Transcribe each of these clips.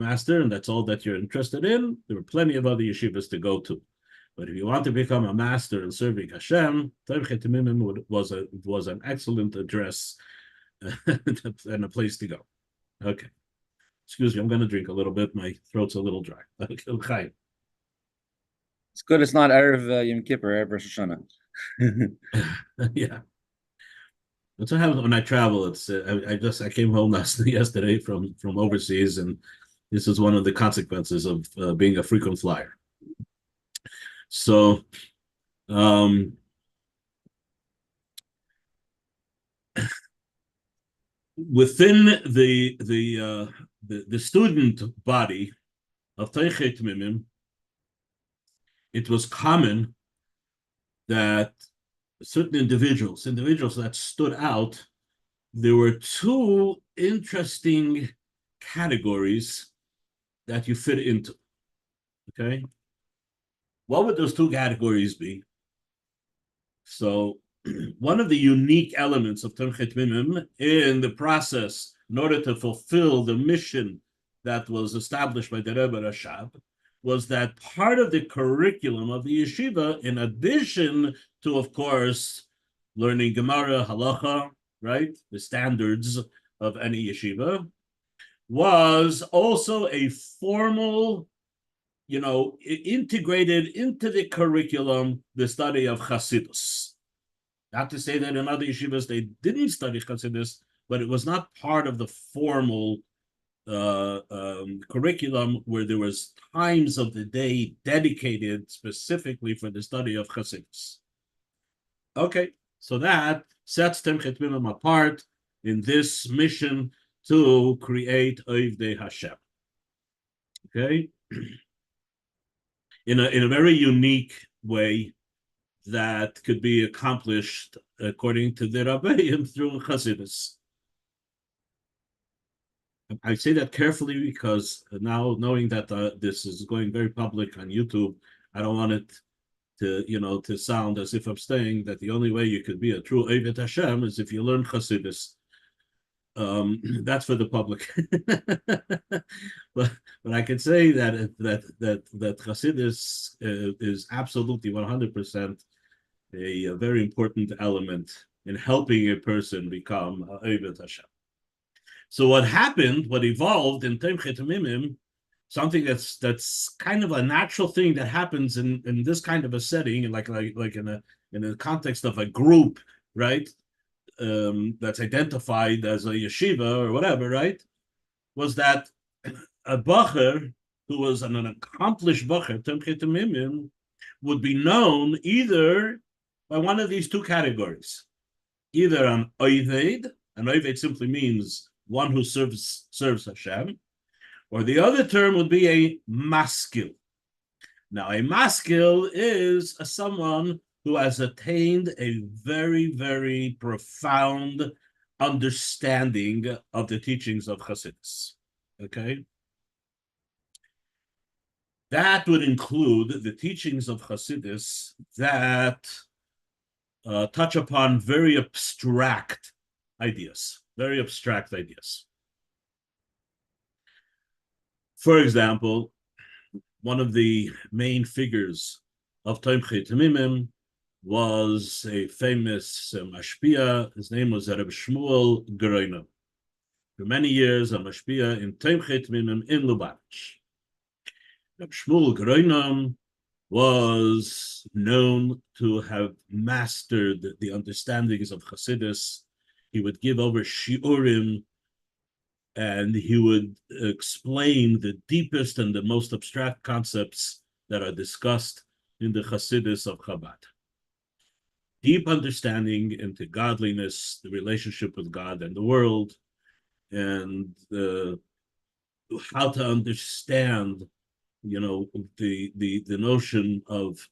master and that's all that you're interested in, there were plenty of other yeshivas to go to. But if you want to become a master in serving Hashem, Tomchei Temimim was an excellent address and a place to go. Okay. Excuse me, I'm going to drink a little bit. My throat's a little dry. Okay. It's good it's not Erev Yom Kippur, Erev Rosh Hashanah. Yeah. That's what happens when I travel. It's I came home yesterday from overseas, and this is one of the consequences of being a frequent flyer. So, within the student body of Tomchei Temimim, it was common that certain individuals that stood out, there were two interesting categories that you fit into. Okay? What would those two categories be? So, one of the unique elements of Tomchei Temimim in the process, in order to fulfill the mission that was established by the Rebbe Rashab, was that part of the curriculum of the yeshiva, in addition to, of course, learning Gemara, Halacha, right, the standards of any yeshiva, was also a formal, integrated into the curriculum, the study of Chassidus. Not to say that in other yeshivas they didn't study Chassidus, but it was not part of the formal curriculum where there was times of the day dedicated specifically for the study of Chassidus. Okay, so that sets Tomchei Temimim apart in this mission to create Ovdei Hashem. Okay, in a very unique way that could be accomplished according to the Rabbeim through Chassidus. I say that carefully because now, knowing that this is going very public on YouTube, I don't want it to sound as if I'm saying that the only way you could be a true Ovdei Hashem is if you learn Chassidus. That's for the public. but I can say that Chassidus is absolutely 100% a very important element in helping a person become Ovdei Hashem. So what evolved in Tomchei Temimim, something that's kind of a natural thing that happens in this kind of a setting, like in the context of a group, right? That's identified as a yeshiva or whatever, right? Was that a bacher who was an accomplished bacher, Tomchei Temimim, would be known either by one of these two categories, either an oved. An oved simply means one who serves Hashem, or the other term would be a maskil. Now, a maskil is someone who has attained a very, very profound understanding of the teachings of Chassidus. Okay? That would include the teachings of Chassidus that touch upon very abstract ideas. For example, one of the main figures of Tomchei Temimim was a famous mashpia. His name was Rebbe Shmuel Geroinem. For many years, a mashpia in Tomchei Temimim in Lubavitch. Rebbe Shmuel Geroinem was known to have mastered the understandings of Chassidus. He would give over shiurim, and he would explain the deepest and the most abstract concepts that are discussed in the Chassidus of Chabad. Deep understanding into godliness, the relationship with God and the world, and how to understand, the notion of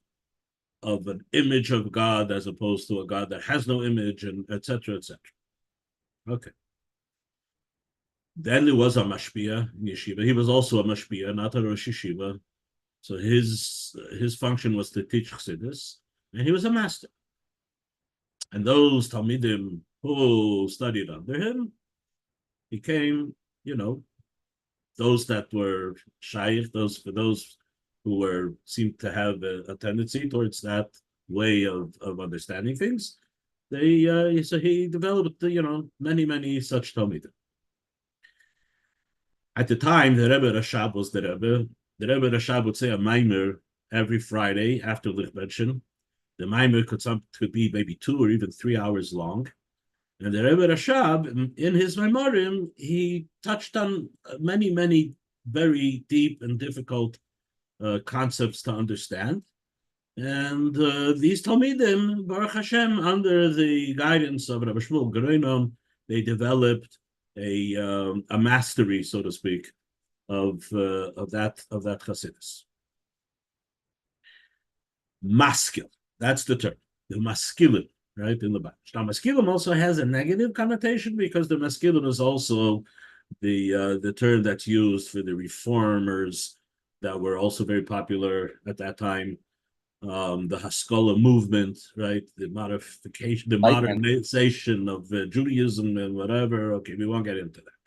an image of God as opposed to a God that has no image, and etc., etc. Okay. Then there was a mashpia in yeshiva. He was also a mashpia, not a rosh yeshiva. So his function was to teach Chassidus, and he was a master. And those Talmidim who studied under him became, those that were shaykh, those who seemed to have a tendency towards that way of understanding things, so he developed many such talmidim. At the time, the Rebbe Rashab was the Rebbe. The Rebbe Rashab would say a maimer every Friday after Likkutei. The maimer could be maybe 2 or even 3 hours long. And the Rebbe Rashab, in his Maimarim, he touched on many very deep and difficult concepts to understand. And these Talmidim, Baruch Hashem, under the guidance of Rabbi Shmuel Geronom, they developed a mastery, so to speak, of that Chassidus. Maskil, that's the term, the maskilim, right, in the Bible. Now, maskilim also has a negative connotation because the maskilim is also the term that's used for the reformers that were also very popular at that time. The Haskalah movement, right? The modernization of Judaism and whatever. Okay, we won't get into that.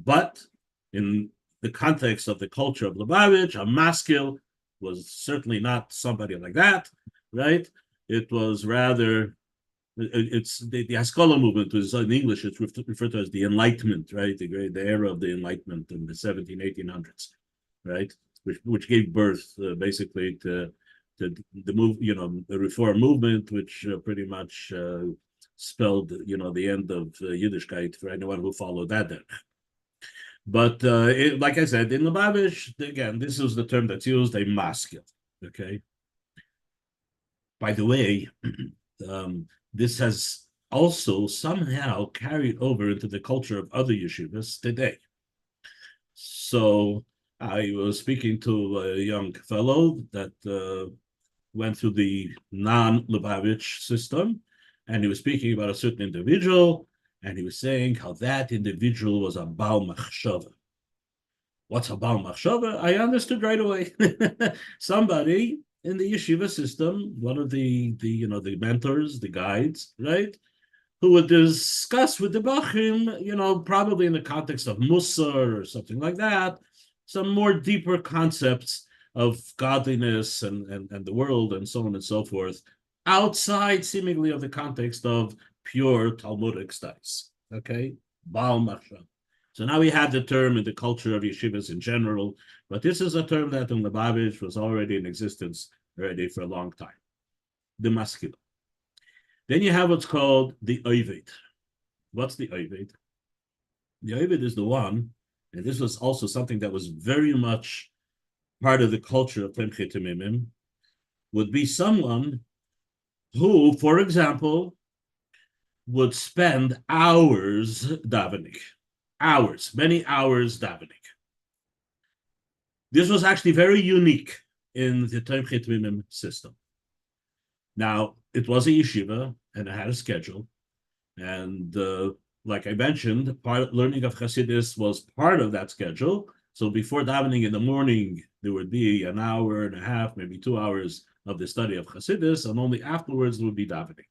But in the context of the culture of Lubavitch, a maskil was certainly not somebody like that, right? It was rather, it's the Haskalah movement was in English, it's referred to as the Enlightenment, right? The era of the Enlightenment in the 1800s, right? Which gave birth basically to the reform movement, which pretty much spelled, the end of Yiddishkeit for anyone who followed that Deren. But like I said, in Lubavitch, again, this is the term that's used, a maskil. Okay. By the way, this has also somehow carried over into the culture of other yeshivas today. So I was speaking to a young fellow that went through the non-Lubavitch system, and he was speaking about a certain individual, and he was saying how that individual was a Baal Machshava. What's a Baal Machshava? I understood right away. Somebody in the yeshiva system, one of the mentors, the guides, right, who would discuss with the Bachim, probably in the context of Musar or something like that, some more deeper concepts of godliness and the world and so on and so forth, outside seemingly of the context of pure Talmudic studies. Okay, Baal Machshava. So now we have the term in the culture of yeshivas in general, but this is a term that in Lubavitch was already in existence already for a long time. The maskil. Then you have what's called the Oved. What's the Oved? The Oved is the one, and this was also something that was very much part of the culture of Tomchei Temimim, would be someone who, for example, would spend hours davening. Many hours davening. This was actually very unique in the Tomchei Temimim system. Now, it was a yeshiva, and it had a schedule, and like I mentioned, learning of Chassidus was part of that schedule. So before davening in the morning, there would be an hour and a half, maybe 2 hours of the study of Chassidus, and only afterwards there would be davening.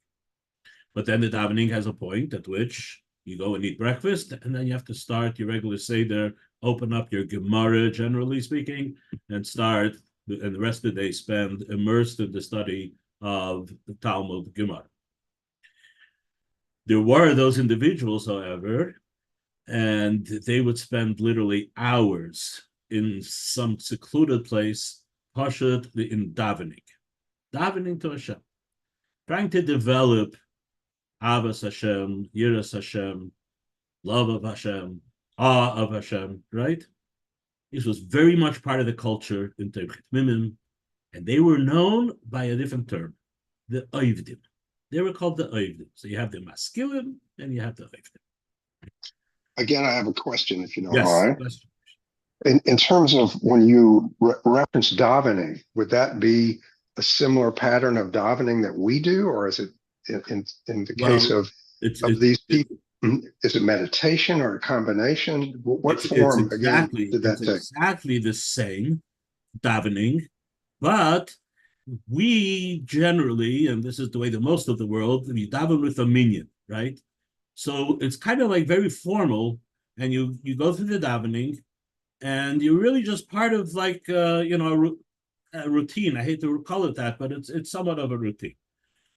But then the davening has a point at which you go and eat breakfast, and then you have to start your regular Seder, open up your Gemara, generally speaking, and start, and the rest of the day spend immersed in the study of the Talmud Gemara. There were those individuals, however, and they would spend literally hours in some secluded place, Parshas in davening to Hashem, trying to develop Avas Hashem, Yiras Hashem, love of Hashem, awe of Hashem, right? This was very much part of the culture in Tomchei Temimim, and they were known by a different term, the Ovdim. They were called the Ovdim. So you have the Maskilim and you have the Ovdim. Again, I have a question, if you don't Yes, mind. question. In terms of when you reference davening, would that be a similar pattern of davening that we do, or is it in the case of these people? Is it meditation or a combination? What form again did that take? Exactly the same davening, but we generally, and this is the way that most of the world, we daven with a minyan, right? So it's kind of like very formal, and you go through the davening, and you're really just part of like a routine. I hate to call it that, but it's somewhat of a routine.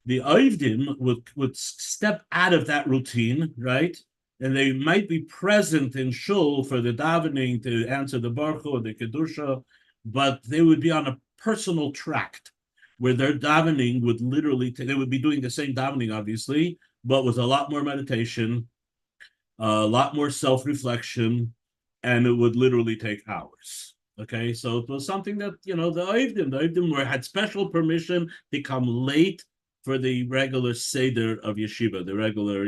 The Oivdim would step out of that routine, right? And they might be present in shul for the davening to answer the baruch or the kedusha, but they would be on a personal tract where their davening would literally, they would be doing the same davening, obviously, but with a lot more meditation, a lot more self-reflection, and it would literally take hours. Okay, so it was something that, the Oivdim had special permission to come late for the regular Seder of yeshiva, the regular,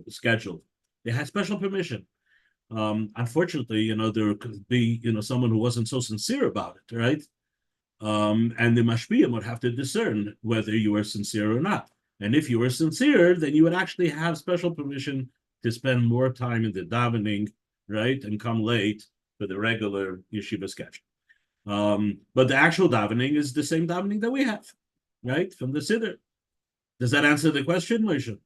schedule. They had special permission. Unfortunately, there could be, someone who wasn't so sincere about it, right? And the mashpiyim would have to discern whether you were sincere or not. And if you were sincere, then you would actually have special permission to spend more time in the davening, right, and come late for the regular yeshiva schedule. But the actual davening is the same davening that we have, right, from the Siddur. Does that answer the question, Moshe?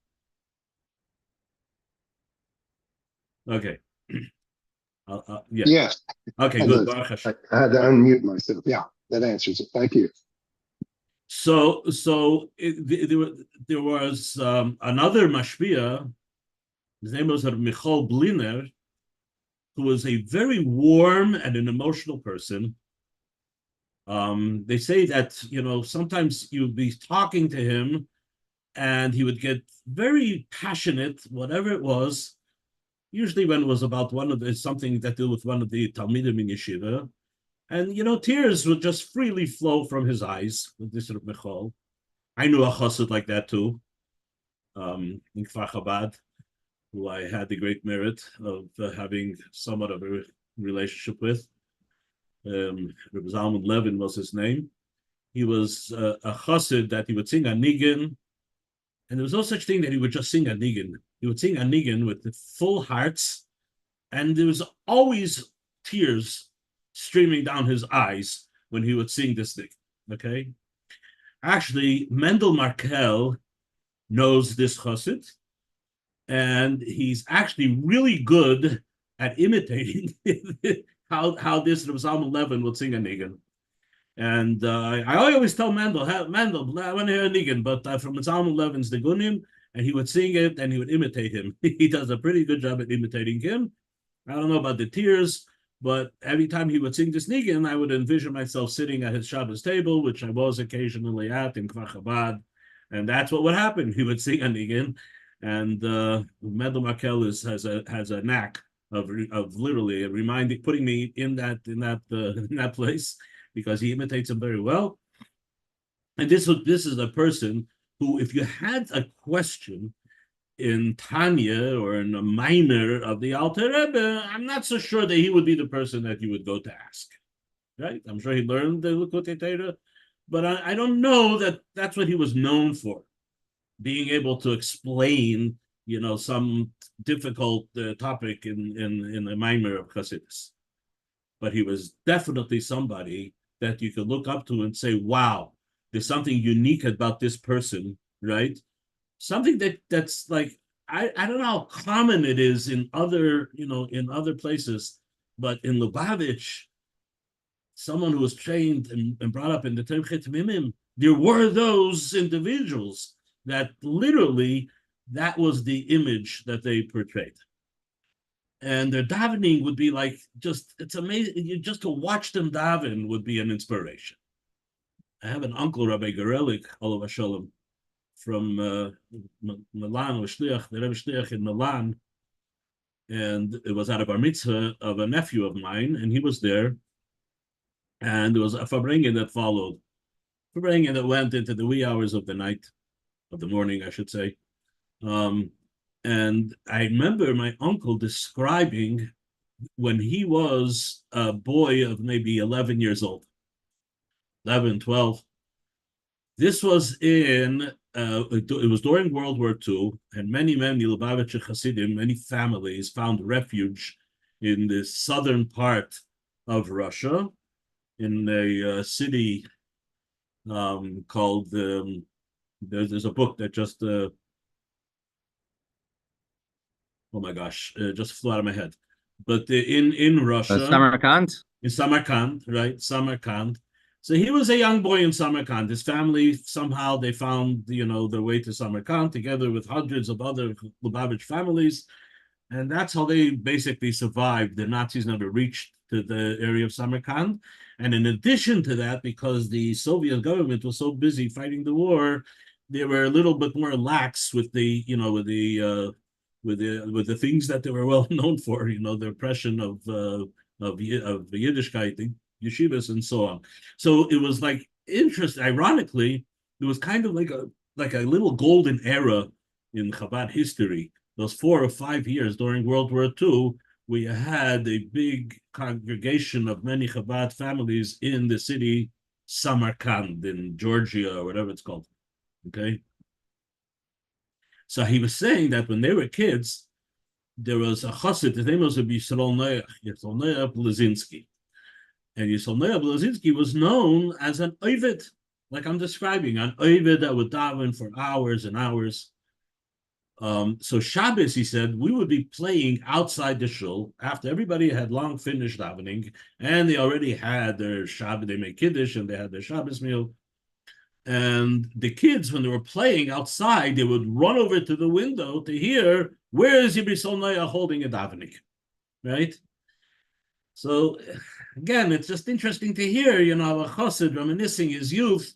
Okay. Yeah. Yes. Okay, good. I had to unmute myself. Yeah, that answers it. Thank you. So there was another mashpia. His name was Michal Bliner, who was a very warm and an emotional person. They say that, sometimes you'd be talking to him and he would get very passionate, whatever it was, usually when it was about something that deal with one of the Talmidim in Yeshiva. And, tears would just freely flow from his eyes with this Reb Michal. I knew a chassid like that too, in Kfar Chabad, who I had the great merit of having somewhat of a relationship with. Reb Zalman Levin was his name. He was a chassid that he would sing a nigun, and there was no such thing that he would just sing a nigun. He would sing a nigun with the full hearts, and there was always tears streaming down his eyes when he would sing this thing. Okay, actually, Mendel Markel knows this chassid, and he's actually really good at imitating how this Reb Zalman Levin would sing a nigun. And I always tell Mendel, I want to hear a nigun, but from Zalman Levin's Nigunim, and he would sing it and he would imitate him. He does a pretty good job at imitating him. I don't know about the tears, but every time he would sing this nigun, I would envision myself sitting at his Shabbos table, which I was occasionally at in Kfar Chabad, and that's what would happen. He would sing a nigun, and Mendel Markel has a knack of literally putting me in that place, because he imitates him very well. And this is a person who, if you had a question in Tanya or in a minor of the Alter Rebbe, I'm not so sure that he would be the person that you would go to ask, right? I'm sure he learned the Likkutei Torah, but I don't know that that's what he was known for, being able to explain, some difficult topic in the minor of Chassidus. But he was definitely somebody that you could look up to and say, wow, there's something unique about this person, right? Something that's like, I don't know how common it is in other places, but in Lubavitch, someone who was trained and brought up in the Terchet Mimim, there were those individuals that literally, that was the image that they portrayed. And their davening would be like, it's amazing. Just to watch them daven would be an inspiration. I have an uncle, Rabbi Gorelik, Olav Shalom, from Milan, shliach, the Rebbe shliach in Milan. And it was at a bar mitzvah of a nephew of mine, and he was there. And there was a farbrengen that followed. Farbrengen that went into the wee hours of the morning, I should say. And I remember my uncle describing when he was a boy of maybe 11 years old, 11, 12. This was it was during World War II, and many Lubavitcher Hasidim, many families found refuge in the southern part of Russia, in a city called, there's a book that just, oh my gosh, it just flew out of my head. but in Russia, Samarkand? in Samarkand, right? Samarkand. So he was a young boy in Samarkand. His family, somehow they found, their way to Samarkand together with hundreds of other Lubavitch families. And that's how they basically survived. The Nazis never reached to the area of Samarkand. And in addition to that, because the Soviet government was so busy fighting the war, they were a little bit more lax with the, with the things that they were well known for, the oppression of Yiddishkeit, yeshivas, and so on. So it was like interesting. Ironically, it was kind of like a little golden era in Chabad history. Those 4 or 5 years during World War II, we had a big congregation of many Chabad families in the city Samarkand in Georgia, or whatever it's called. Okay. So he was saying that when they were kids, there was a chassid, his name was Yisrael Noach Blazinski. And Yisrael Noach Blazinski was known as an oived, like I'm describing, an oived that would daven for hours and hours. So Shabbos, he said, we would be playing outside the shul after everybody had long finished davening, and they already had their Shabbos, they made Kiddush, and they had their Shabbos meal. And the kids, when they were playing outside, they would run over to the window to hear, where is Yisrael Noach holding a davening, right? So again, it's just interesting to hear, a chassid reminiscing his youth,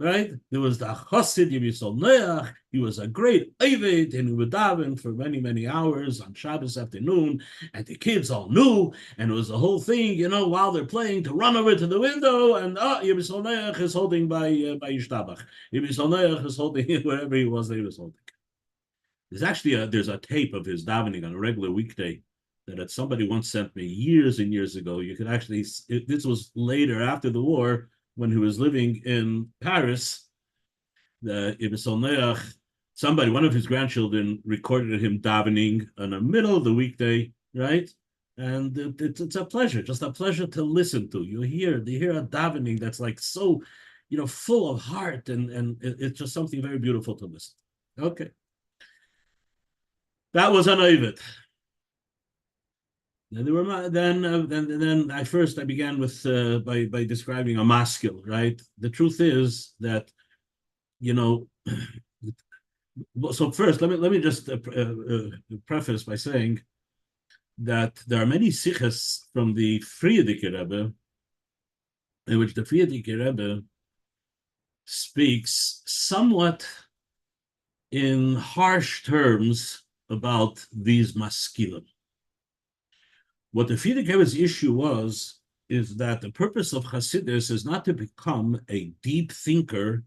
right? There was the chassid Yisrael Noach. He was a great oived, and he would daven for many, many hours on Shabbos afternoon, and the kids all knew, and it was the whole thing, while they're playing, to run over to the window, and Yisrael Noach is holding by Yishtabach. Yisrael Noach is holding wherever he was that he was holding. There's actually there's a tape of his davening on a regular weekday that somebody once sent me years and years ago. You could actually, this was later after the war, when he was living in Paris, the Yisrael Noach, one of his grandchildren recorded him davening in the middle of the weekday, right? And it's a pleasure, just a pleasure to listen to. You hear a davening that's like so, full of heart, and it's just something very beautiful to listen. Okay. That was an oived. Then I began with by describing a maskil, right? The truth is that, so first let me just preface by saying that there are many sichas from the Friedrich Rebbe in which the Friedrich Rebbe speaks somewhat in harsh terms about these maskilim. What the Friedrich Rebbe's issue is that the purpose of Hasidus is not to become a deep thinker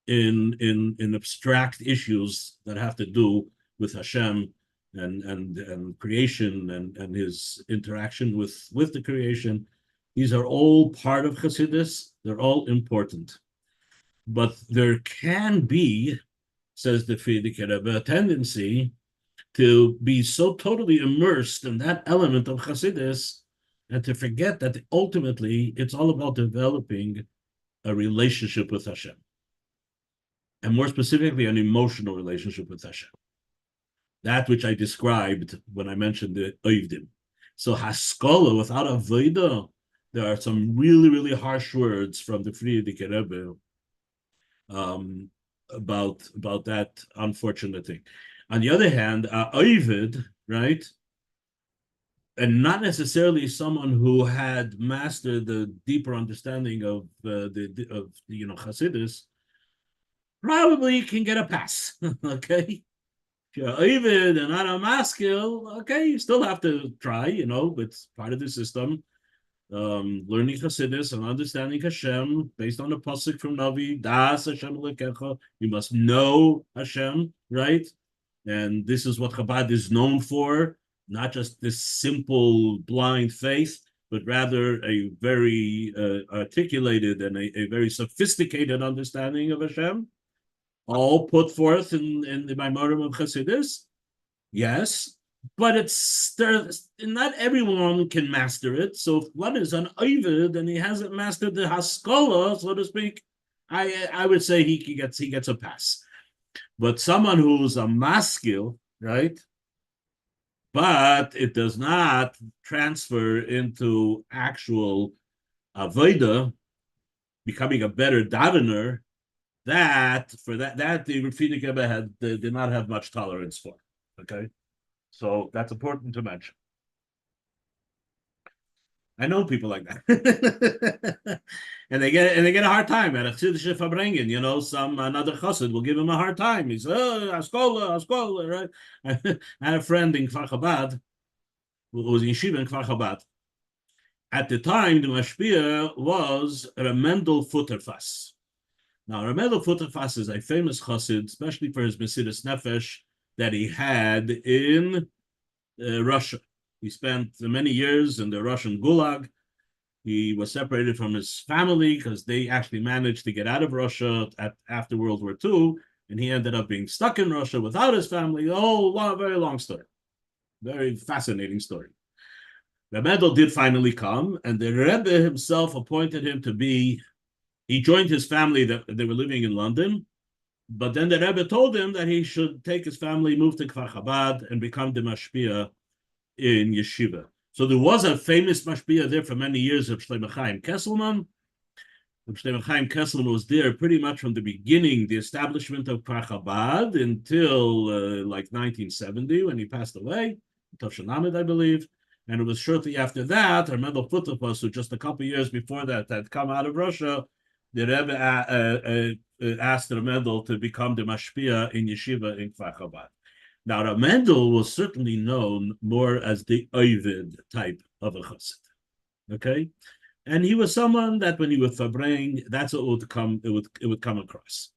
in abstract issues that have to do with Hashem and creation and his interaction with the creation. These are all part of Hasidus. They're all important. But there can be, says the Friedrich Rebbe, a tendency to be so totally immersed in that element of Hasidus and to forget that ultimately it's all about developing a relationship with Hashem. And more specifically, an emotional relationship with Hashem. That which I described when I mentioned the Oivdim. So Haskalah, without Avodah, there are some really, really harsh words from the Friedrich Rebbe about that unfortunate thing. On the other hand, Oived, right, and not necessarily someone who had mastered the deeper understanding of Hasidus, probably can get a pass. Okay, if you're Oived and not a maskil, okay, you still have to try. It's part of the system. Learning Hasidus and understanding Hashem based on the pasuk from Navi, Das Hashem Lekecha. You must know Hashem, right? And this is what Chabad is known for, not just this simple blind faith, but rather a very articulated and a very sophisticated understanding of Hashem, all put forth in the Maimorim of Chassidus. Yes, but not everyone can master it. So if one is an Oived and he hasn't mastered the Haskalah, so to speak, I would say he gets a pass. But someone who's a maskil, right? but it does not transfer into actual avodah, becoming a better davener. That the Rebbe did not have much tolerance for. Okay, so that's important to mention. I know people like that, and they get a hard time at a tzidische farbrengen. You know, another chassid will give him a hard time. He says, "Oh, askola, right?" I had a friend in Kfar Chabad who was in yeshiva in Kfar Chabad. At the time, the mashpia was Mendel Futterfass. Now, Mendel Futterfass is a famous chassid, especially for his Mesidas Nefesh that he had in Russia. He spent many years in the Russian Gulag. He was separated from his family because they actually managed to get out of Russia after World War II, and he ended up being stuck in Russia without his family. Very long story. Very fascinating story. The Mendel did finally come, and the Rebbe himself appointed him to be. He joined his family that they were living in London, but then the Rebbe told him that he should take his family, move to Kfar Chabad, and become the mashpia in yeshiva. So there was a famous mashpia there for many years of Shlomo Chaim Kesselman. Shlomo Chaim Kesselman was there pretty much from the beginning, the establishment of Kfar Chabad, until like 1970 when he passed away, Toshanamid, I believe. And it was shortly after that, Mendel Futterfass, who just a couple of years before that had come out of Russia, the Rebbe asked Mendel to become the mashpia in yeshiva in Kfar Chabad. Now, Mendel was certainly known more as the Ovid type of a chassid, okay? And he was someone that when he would farbring, that's what would come. It would come across.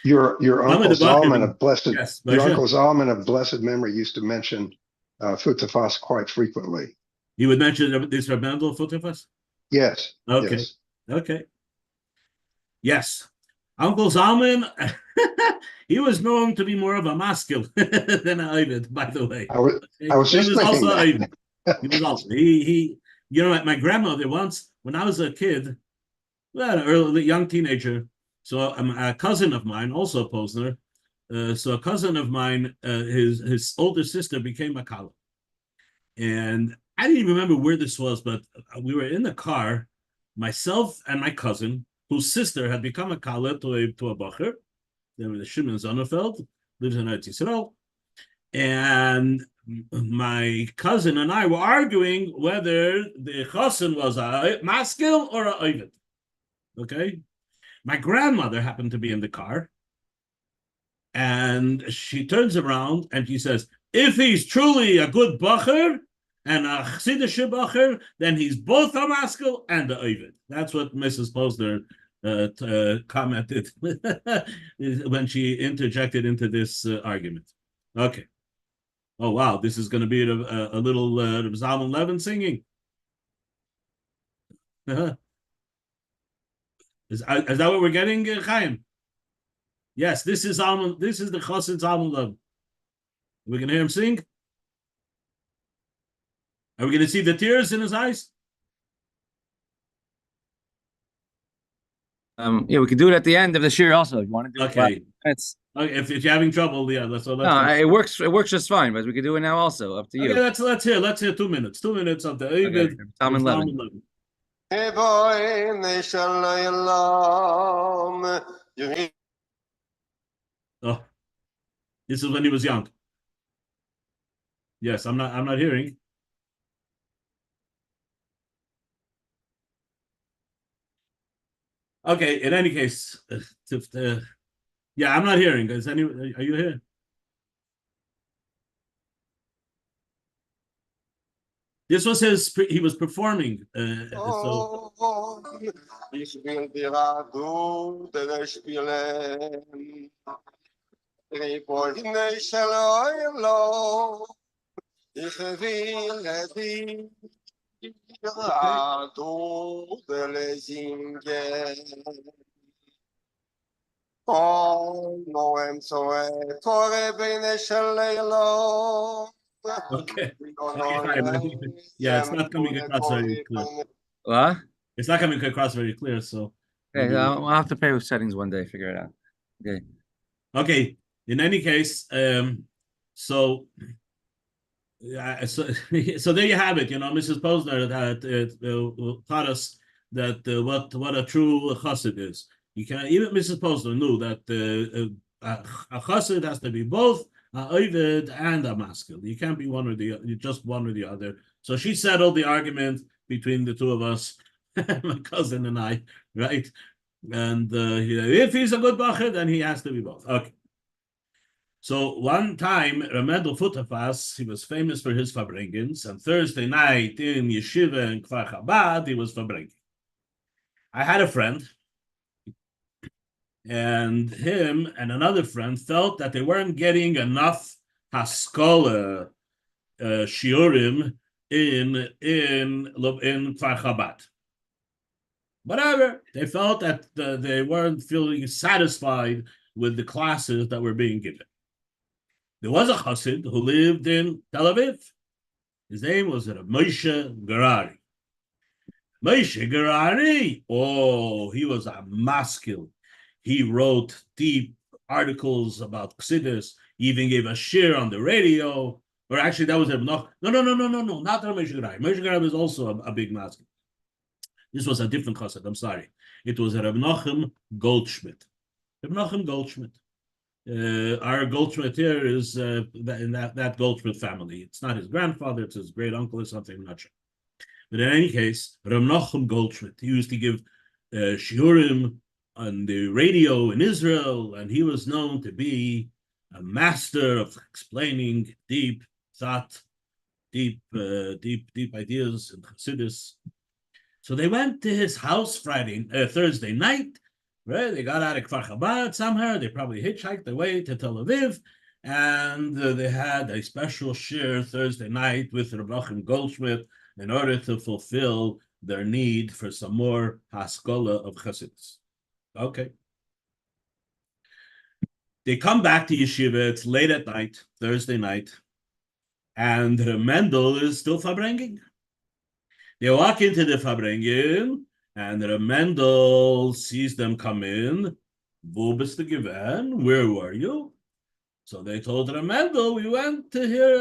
Your uncle Zalman of blessed, yes, your uncle Zalman of blessed memory used to mention Futterfass quite frequently. You would mention this Mendel Futterfass? Yes. Okay. Yes. Okay. Yes. Uncle Zalman, he was known to be more of a maskil than an Ovid, by the way. I was just thinking that. He was also he you know, my grandmother once, when I was a kid, well, an early young teenager, so a cousin of mine, also a Posner, so a cousin of mine, his older sister became a Kala. And I didn't even remember where this was, but we were in the car, myself and my cousin, whose sister had become a Kala to a Bacher. They were the Shimon Zonnefeld, lives in Eretz Yisrael. And my cousin and I were arguing whether the Chosin was a maskil or a Ovid. Okay? My grandmother happened to be in the car. And she turns around and she says, if he's truly a good Bacher and a Chassidish Bacher, then he's both a maskil and a Ovid. That's what Mrs. Posner commented when she interjected into this argument. Okay. Oh, wow. This is going to be a little Zalman Levin singing. Is that what we're getting, Chaim? Yes, this is Zalman. This is the Chassid Zalman Levin. We're going to hear him sing? Are we going to see the tears in his eyes? Yeah, we could do it at the end of the shiur also. If you want to do okay. it. Okay, if you're having trouble, yeah, that's all. No, it works. It works just fine, but we could do it now also. Up to you. Okay, let's hear 2 minutes. 2 minutes of the Ovid. Zalman Levin. Oh, this is when he was young. Yes, I'm not hearing. Okay, in any case, yeah, I'm not hearing. Are you here? This was he was performing. So. Okay. Yeah, it's not coming across very clear. What? It's not coming across very clear, so. Okay, I'll have to play with settings one day, figure it out. Okay. Okay. In any case, so Yeah, so, so there you have it. Mrs. Posner that taught us that what a true chassid is. You can even Mrs. Posner knew that a chassid has to be both a oived and a maskil. You can't be one or the you just one or the other. So she settled the argument between the two of us, my cousin and I, right? And if he's a good bacher, then he has to be both. Okay. So one time, Ramendel Futterfass, he was famous for his farbrengens, and Thursday night in Yeshiva in Kfar Chabad, he was farbrengen. I had a friend, and him and another friend felt that they weren't getting enough haskola shiurim in Kfar Chabad. Whatever, they felt that they weren't feeling satisfied with the classes that were being given. There was a chassid who lived in Tel Aviv. His name was Moshe Gerari. Moshe Gerari, he was a maskil. He wrote deep articles about Chassidus. He even gave a shir on the radio. Or actually, that was Rebbe Noch. No, not Moshe Gerari. Moshe Gerari was also a big maskil. This was a different chassid, I'm sorry. It was Rebbe Nochem Goldschmidt. Rebbe Nochem Goldschmidt. Our Goldschmidt here is in that Goldschmidt family. It's not his grandfather, it's his great uncle or something, I'm not sure. But in any case, Rebbe Nochem Goldschmidt, he used to give shiurim on the radio in Israel, and he was known to be a master of explaining deep thought, deep ideas in Chassidus. So they went to his house Thursday night. Right, they got out of Kfar Chabad somehow. They probably hitchhiked their way to Tel Aviv, and they had a special shir Thursday night with Rebbe Nochem Goldschmidt in order to fulfill their need for some more haskola of Chassidus. Okay. They come back to yeshiva. It's late at night, Thursday night, and Mendel is still farbrengen. They walk into the farbrengen. And the Mendel sees them come in. Wo bist du gewesen? Where were you? So they told the Mendel, we went to hear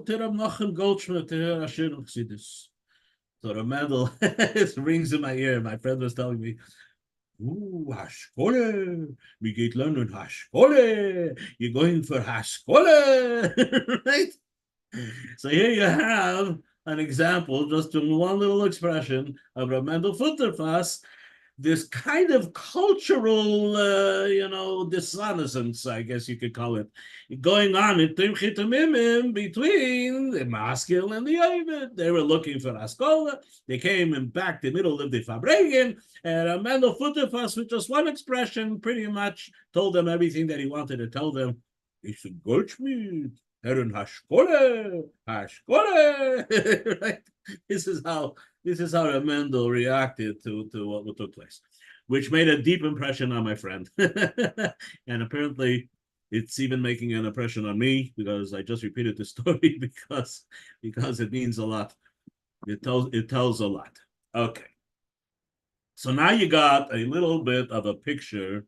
to Reb Nochem Goldschmidt to hear Ashir Chassidus. So the Mendel, it rings in my ear. My friend was telling me, Haskole, we get lernen Haskole. You're going for Haskole, right? So here you have an example, just from one little expression of Ramendel Futterfass, this kind of cultural, dissonance, I guess you could call it, going on in Timchitamimim between the maskil and the oived. They were looking for Askola. They came in back the middle of the farbrengen, and Ramendel Futterfass, with just one expression, pretty much told them everything that he wanted to tell them. It's a Goldschmidt. Deren Haskole. Right? This is how Mendel reacted to what took place, which made a deep impression on my friend. And apparently it's even making an impression on me, because I just repeated the story because it means a lot. It tells a lot. Okay. So now you got a little bit of a picture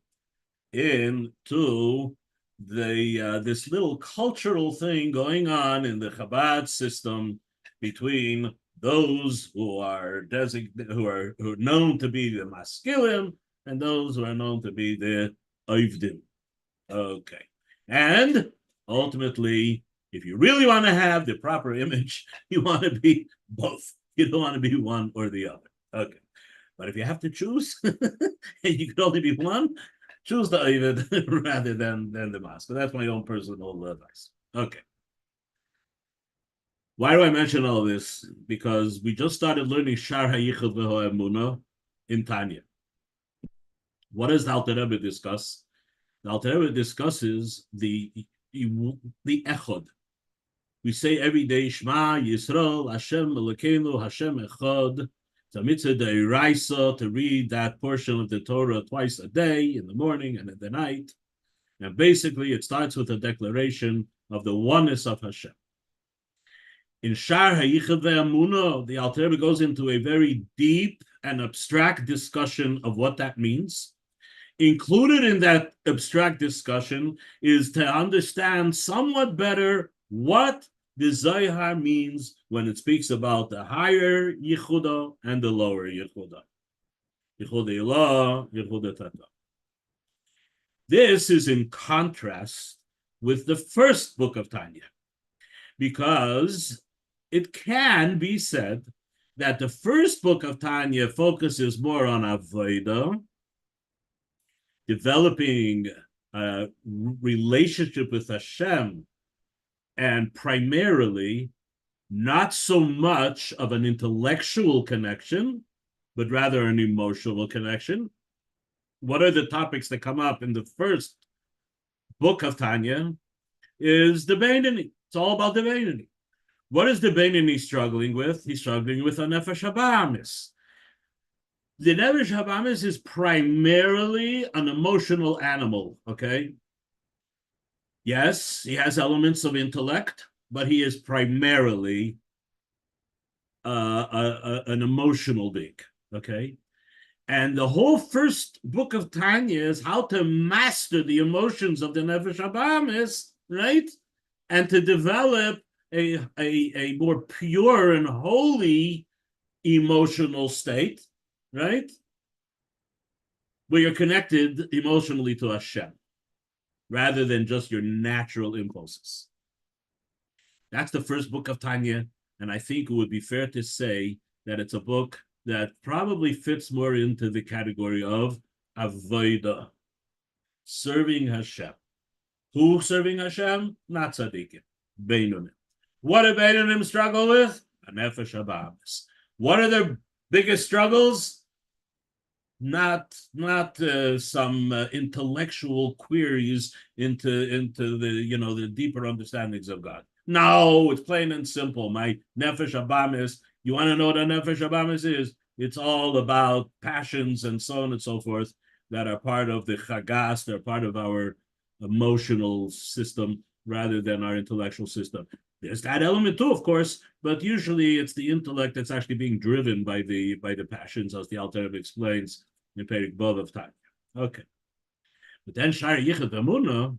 into this little cultural thing going on in the Chabad system between those who are known to be the maskilim and those who are known to be the oivdim. Okay, and ultimately, if you really want to have the proper image, you want to be both. You don't want to be one or the other. Okay, but if you have to choose, and you can only be one, choose the oived rather than the mask. So that's my own personal advice. Okay. Why do I mention all this? Because we just started learning Shar HaYichud V'Ho Emunah in Tanya. What does the Alter Rebbe discuss? The Alter Rebbe discusses the Echad. We say every day, Shema Yisrael, Hashem Elokeinu, Hashem Echad. It's a mitzvah d'oraisa to read that portion of the Torah twice a day, in the morning and in the night. And basically, it starts with a declaration of the oneness of Hashem. In Shar HaYichud Ve'Amunah, the Alter Rebbe goes into a very deep and abstract discussion of what that means. Included in that abstract discussion is to understand somewhat better what The Zohar means when it speaks about the higher Yehuda and the lower Yehuda. Yehuda Elah, Yehuda Tata. This is in contrast with the first book of Tanya, because it can be said that the first book of Tanya focuses more on Avodah, developing a relationship with Hashem, and primarily not so much of an intellectual connection, but rather an emotional connection. What are the topics that come up in the first book of Tanya? Is the Beinoni. It's all about the Beinoni. What is the Beinoni struggling with? He's struggling with a Nefesh Habahamis. The Nefesh Habahamis is primarily an emotional animal, okay? Yes, he has elements of intellect, but he is primarily an emotional being, okay? And the whole first book of Tanya is how to master the emotions of the Nefesh Habahamis, right? And to develop a more pure and holy emotional state, right? Where you're connected emotionally to Hashem, rather than just your natural impulses. That's the first book of Tanya, and I think it would be fair to say that it's a book that probably fits more into the category of Avodah, serving Hashem. Who serving Hashem? Not tzaddikim, Beinonim. What do Beinonim struggle with? A Nefesh Habahamis. What are their biggest struggles? Not some intellectual queries into the deeper understandings of God. No, it's plain and simple. My Nefesh Habahamis. You want to know what a Nefesh Habahamis is? It's all about passions and so on and so forth that are part of the chagas. They're part of our emotional system rather than our intellectual system. There's that element too, of course, but usually it's the intellect that's actually being driven by the passions, as the Alter Rebbe explains in Perik Bov of Tanya. Okay, but then Shar Yichud Emunah,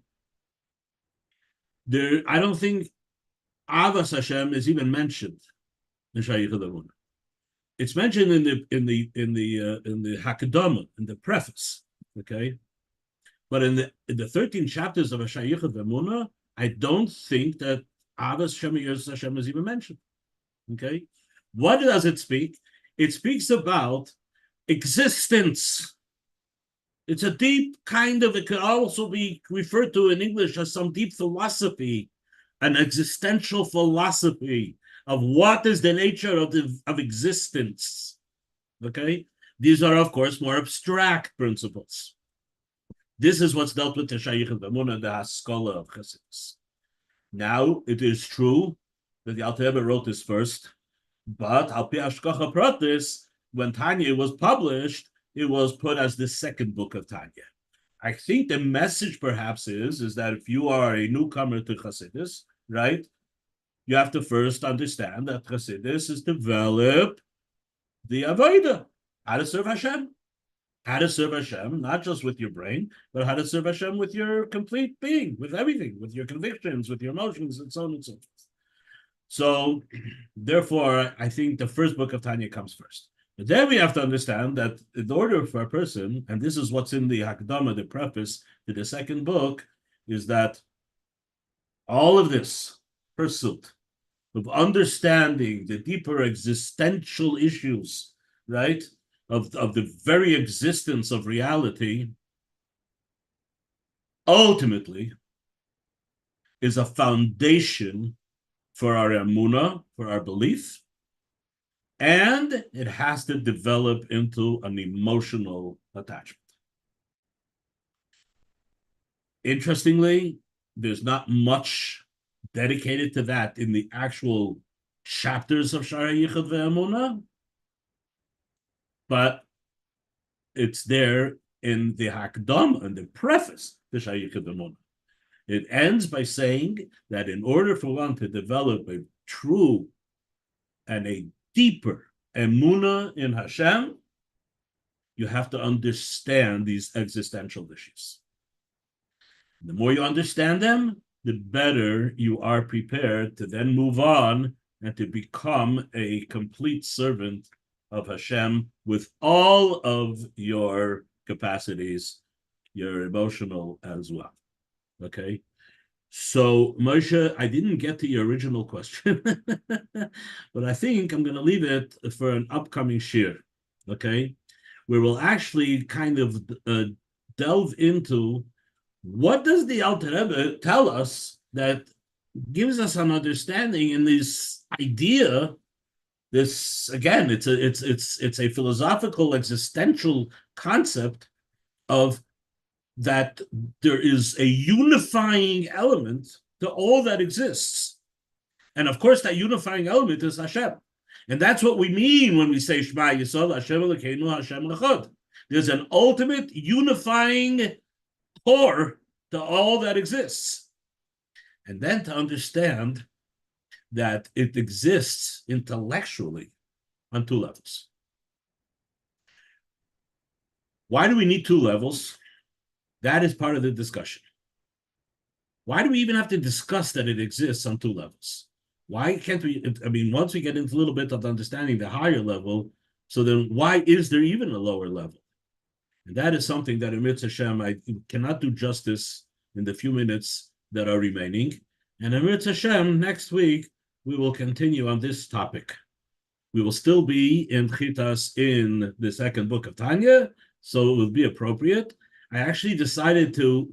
I don't think Avas Hashem is even mentioned in Shar Yichud Emunah. It's mentioned in the Hakadama, in the preface, okay. But in the 13 chapters of Shar Yichud Emunah, I don't think that Avas Hashem Yosef Hashem is even mentioned. Okay, what does it speak? It speaks about existence. It's a deep kind of, it could also be referred to in English as some deep philosophy, an existential philosophy of what is the nature of existence. Okay, these are of course more abstract principles. This is what's dealt with the Shar Yichud Emunah, the Haskalah of Chassidus. Now it is true that the Alter Rebbe wrote this first, but al pi hashgacha pratis, when Tanya was published, it was put as the second book of Tanya. I think the message perhaps is that if you are a newcomer to Chassidus, right, you have to first understand that Chassidus is develop the Avodah, how to serve Hashem. How to serve Hashem, not just with your brain, but how to serve Hashem with your complete being, with everything, with your convictions, with your emotions, and so on and so forth. So, therefore, I think the first book of Tanya comes first. But then we have to understand that in order for a person, and this is what's in the Hakdama, the preface to the second book, is that all of this pursuit of understanding the deeper existential issues, right, of the very existence of reality, ultimately is a foundation for our emunah, for our belief, and it has to develop into an emotional attachment. Interestingly, there's not much dedicated to that in the actual chapters of Shar Yichud ve'emunah, but it's there in the Hakdama, in the preface to Shar Yichud ve'emunah. It ends by saying that in order for one to develop a true and a deeper emunah in Hashem, you have to understand these existential issues. The more you understand them, the better you are prepared to then move on and to become a complete servant of Hashem with all of your capacities, your emotional as well. Okay? So, Moshe, I didn't get to your original question, but I think I'm going to leave it for an upcoming shiur, okay? Where we'll actually kind of delve into what does the Alter Rebbe tell us that gives us an understanding in this idea. This again, it's a philosophical existential concept of that there is a unifying element to all that exists. And of course, that unifying element is Hashem. And that's what we mean when we say Shema Yisrael, Hashem Elokeinu, Hashem Echad. There's an ultimate unifying core to all that exists. And then to understand that it exists intellectually on two levels. Why do we need two levels? That is part of the discussion. Why do we even have to discuss that it exists on two levels? Why can't we, I mean, once we get into a little bit of understanding the higher level, so then why is there even a lower level? And that is something that in Mitzvah Hashem, I cannot do justice in the few minutes that are remaining. And in Mitzvah Hashem, next week, we will continue on this topic. We will still be in Chitas in the second book of Tanya, so it will be appropriate. I actually decided to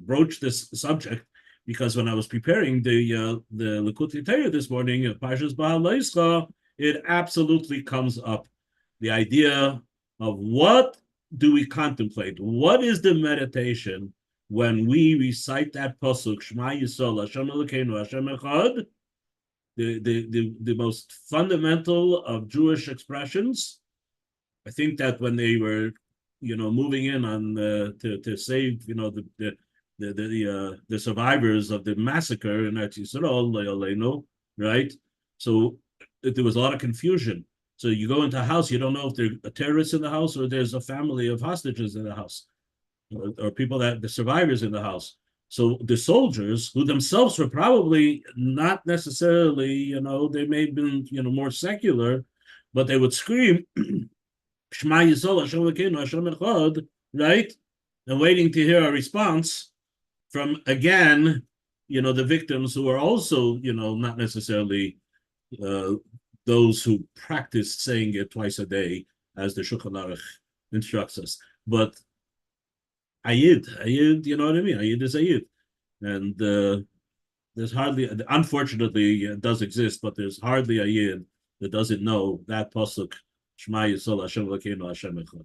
broach this subject because when I was preparing the Likkutei Torah this morning of Parshas Behhaloscha, it absolutely comes up. The idea of what do we contemplate? What is the meditation when we recite that pasuk Shema Yisrael Hashem Elokeinu Hashem Echad, the most fundamental of Jewish expressions? I think that when they were moving in on to save the survivors of the massacre in Eretz Yisrael, right? So there was a lot of confusion. So you go into a house, you don't know if there's a terrorist in the house or there's a family of hostages in the house, or people the survivors in the house. So the soldiers, who themselves were probably not necessarily, they may have been, more secular, but they would scream, Shema Yisrael, Hashem Elokeinu, Hashem Echad, right? And waiting to hear a response from, again, the victims who are also, not necessarily those who practiced saying it twice a day, as the Shulchan Aruch instructs us. But Ayid, you know what I mean? Ayid is Ayid. And there's hardly, unfortunately, it does exist, but there's hardly Ayid that doesn't know that pasuk, Shema Yisrael Hashem Elokeinu Hashem Echad.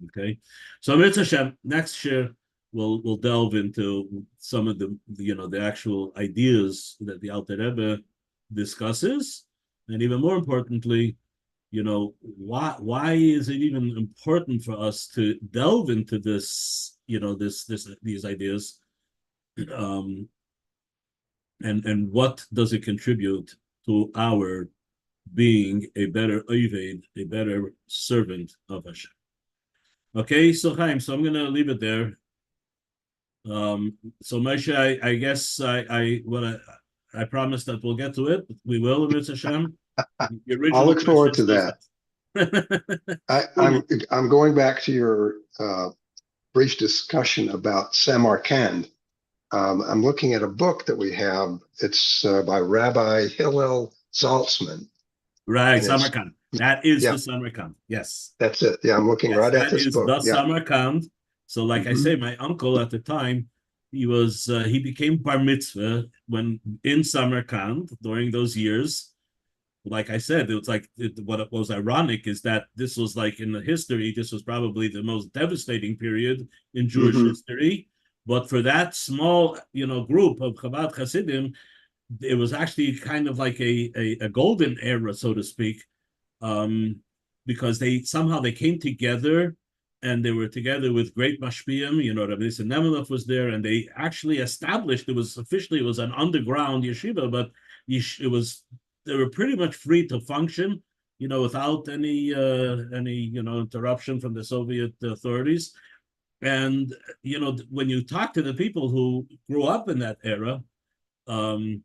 Okay? So Mitzvah Hashem, next year, we'll delve into some of the actual ideas that the Alter Rebbe discusses. And even more importantly, why is it even important for us to delve into this, these ideas, and what does it contribute to our being a better oved, a better servant of Hashem? Okay, so Chaim, so I'm going to leave it there. So Moshe, I guess I promised that we'll get to it. We will, if it's Hashem. I'll look forward to that. I'm going back to your brief discussion about Samarkand. I'm looking at a book that we have. It's by Rabbi Hillel Zaltzman. Right, Samarkand. That is the Samarkand. Yes. That's it. Yeah, I'm looking right at this book. That is the Samarkand. So like I say, my uncle at the time, he became bar mitzvah when in Samarkand during those years. Like I said, it was like what was ironic is that this was like in the history, this was probably the most devastating period in Jewish history. But for that small, group of Chabad Hasidim, it was actually kind of like a golden era, so to speak, because they came together. And they were together with great mashpiyim, Rabbi Nemelech was there, and they actually established, it was an underground yeshiva, but they were pretty much free to function, without any interruption from the Soviet authorities. And when you talk to the people who grew up in that era, during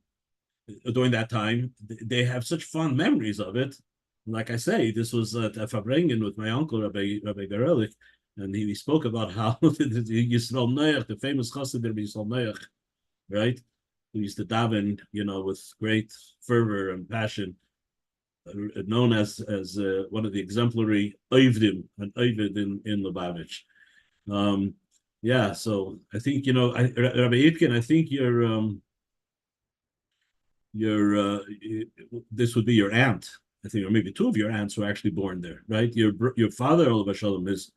that time, they have such fond memories of it. Like I say, this was at Fabrengen with my uncle, Rabbi Garelic, and he spoke about how Yisrael Noach, the famous chassid Rabbi Yisrael Noach, right, who used to daven, with great fervor and passion, known as one of the exemplary oivdim, an oivd in Lubavitch. Yeah, so I think Rabbi Yitkin, I think this would be your aunt, I think, or maybe two of your aunts were actually born there, right? Your father, Olav Shalom, is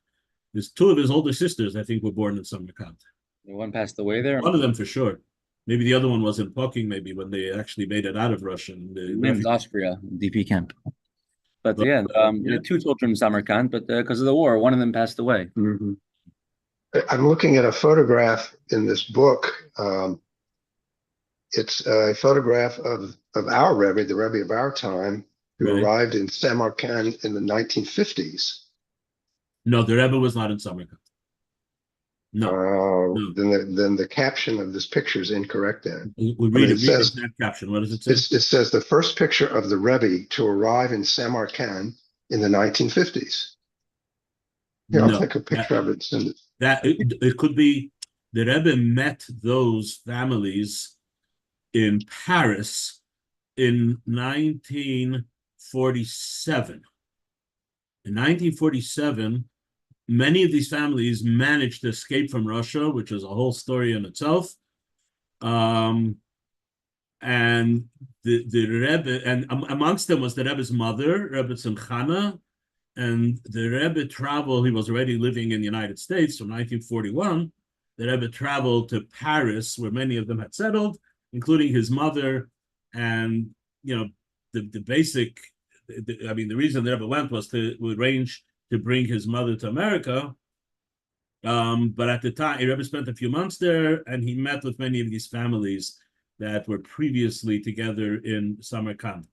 two of his older sisters, I think, were born in Samarkand. One passed away there. One of them for sure. Maybe the other one was in Poking, maybe when they actually made it out of Russia. Lived in Austria, DP camp. But yeah, two children in Samarkand, but because of the war, one of them passed away. Mm-hmm. I'm looking at a photograph in this book. It's a photograph of our Rebbe, the Rebbe of our time, who arrived in Samarkand in the 1950s. No, the Rebbe was not in Samarkand. No. Then the caption of this picture is incorrect then. It says, that caption. What does it say? It says the first picture of the Rebbe to arrive in Samarkand in the 1950s. Here, I'll take a picture of it and send it. It could be the Rebbe met those families in Paris in 1947. In 1947, many of these families managed to escape from Russia, which is a whole story in itself. And the Rebbe, and amongst them was the Rebbe's mother, Rebbe Tzimchana, and the Rebbe traveled. He was already living in the United States from 1941. The Rebbe traveled to Paris, where many of them had settled, including his mother. And the basic, the reason the Rebbe went was to arrange to bring his mother to America. But at the time, the Rebbe spent a few months there, and he met with many of these families that were previously together in Samarkand.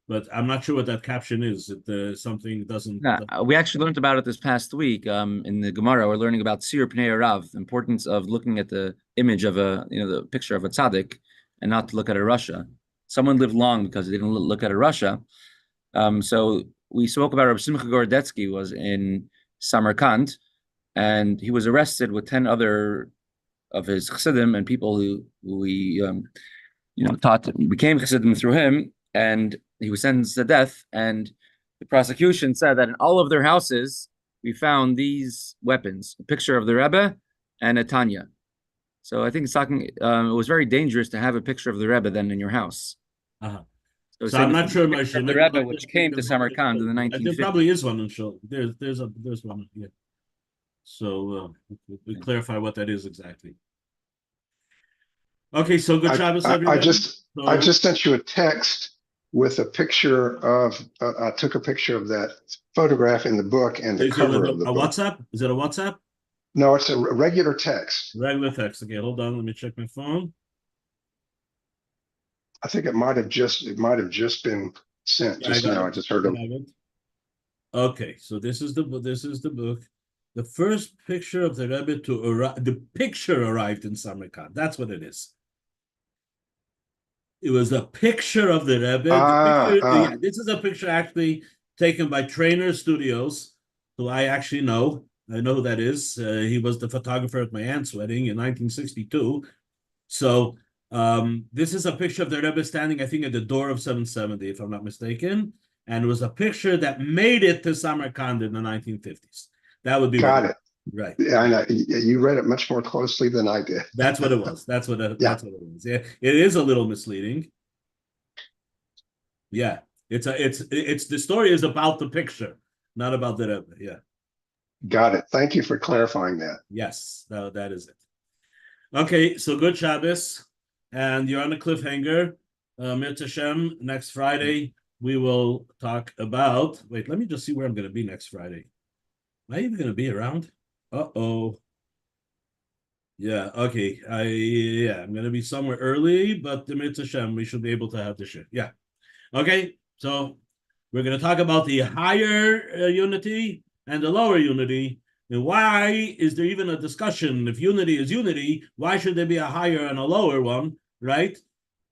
But I'm not sure what that caption is. Something doesn't. We actually learned about it this past week. In the Gemara, we're learning about Sir Pnei Rav, the importance of looking at the image of the picture of a tzaddik, and not to look at a Russia. Someone lived long because they didn't look at a Russia. So we spoke about Rabbi Simcha Gorodetsky was in Samarkand, and he was arrested with 10 other of his chassidim and people who he taught became chassidim through him, and he was sentenced to death. And the prosecution said that in all of their houses we found these weapons, a picture of the Rebbe and a Tanya. So I think it's talking. It was very dangerous to have a picture of the Rebbe then in your house. Uh-huh. So I'm not sure, Moshe. The Rebbe, which came to Samarkand in the 1950s. There probably is one in Shul. There's one. Yeah. So we clarify what that is exactly. Okay, so good job, everybody. I just sent you a text with a picture of. I took a picture of that photograph in the book and the cover of the book. WhatsApp? Is it a WhatsApp? No, it's a regular text. Regular text. Okay, hold on. Let me check my phone. I think it might have just been sent just now. I just heard them. Okay, so this is the book. The first picture of the Rebbe the picture arrived in Samarkand. That's what it is. It was a picture of the Rebbe. This is a picture actually taken by Trainer Studios, who I actually know. I know who that is. He was the photographer at my aunt's wedding in 1962. So this is a picture of the Rebbe standing, I think, at the door of 770, if I'm not mistaken. And it was a picture that made it to Samarkand in the 1950s. That would be got it. Right. Yeah, I know. You read it much more closely than I did. That's what it was. That's what it was. Yeah, it is a little misleading. Yeah, it's the story is about the picture, not about the Rebbe. Yeah. Got it. Thank you for clarifying that. Yes, that is it. Okay, so good Shabbos, and you're on a cliffhanger. Mirz Hashem, next Friday we will talk about. Wait, let me just see where I'm going to be next Friday. Am I even going to be around? Uh-oh. Yeah, okay. I'm going to be somewhere early, but the Mirz Hashem, we should be able to have the shit. Yeah. Okay, so we're going to talk about the higher unity and the lower unity And why is there even a discussion? If unity is unity, why should there be a higher and a lower one, right?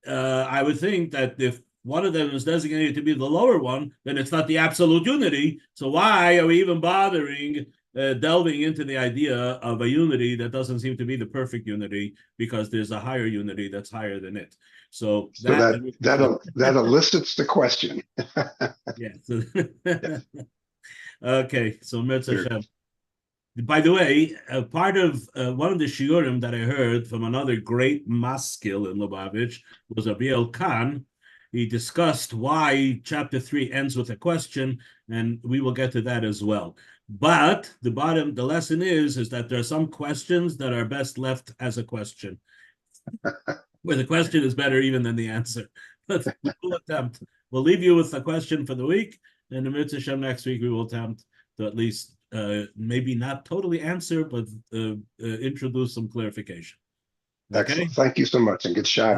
I would think that if one of them is designated to be the lower one, then it's not the absolute unity. So why are we even bothering delving into the idea of a unity that doesn't seem to be the perfect unity, because there's a higher unity that's higher than it. So that elicits the question. Yeah. Okay, so Mitzvah Hashem. By the way, part of one of the shiurim that I heard from another great maskil in Lubavitch was Abiel Khan. He discussed why chapter 3 ends with a question, and we will get to that as well. But the lesson is that there are some questions that are best left as a question, where the question is better even than the answer. But we'll attempt. We'll leave you with the question for the week, and the Mitzvah Hashem next week we will attempt to at least maybe not totally answer, but introduce some clarification. Okay. Excellent. Thank you so much, and good shot.